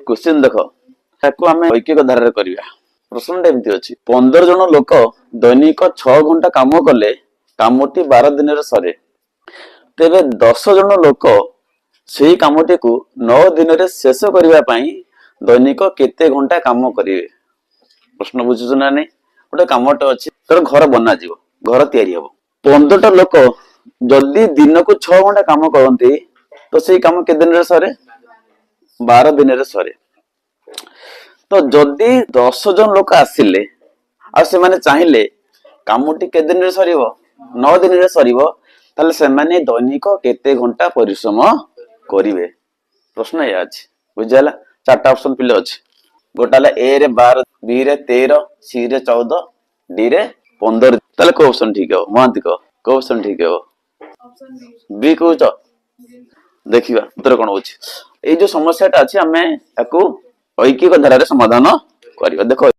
Question देख ताको आम ऐकिक धारा करवा। प्रश्न एमती अच्छी 15 जन लोक दैनिक 6 घंटा काम कले कामटी 12 दिन सरे तेरे 10 जन लोक से कामटी को 9 दिन शेष करने दैनिक केते घंटा काम करेंगे। प्रश्न बुझुच ना नहीं गोटे कमटे अच्छी तर घर बना घर या 15टा लोक जदि दिन को 6 घंटा काम करती तो से कम के दिन सरे 12 दिन सरे। तो जदि 10 जन लोक आसिले आने चाहिए कामटी के दिन सर 9 दिन सर से दैनिक केते घंटा परिश्रम करेंगे। प्रश्न या अच्छी बुझाला 4टा ऑप्शन पिले अच्छे गोटा ए रे 12 बी रे 13 सी रे 14 डी रे 15 ताले को ऑप्शन ठीक है महांती को ऑप्शन ठीक है बी कहूच देखिबा उत्तर कोन होछि। ए जो समस्याटा अछि हमें याकू ऐकिक धारा रे समाधान करिबा। देखो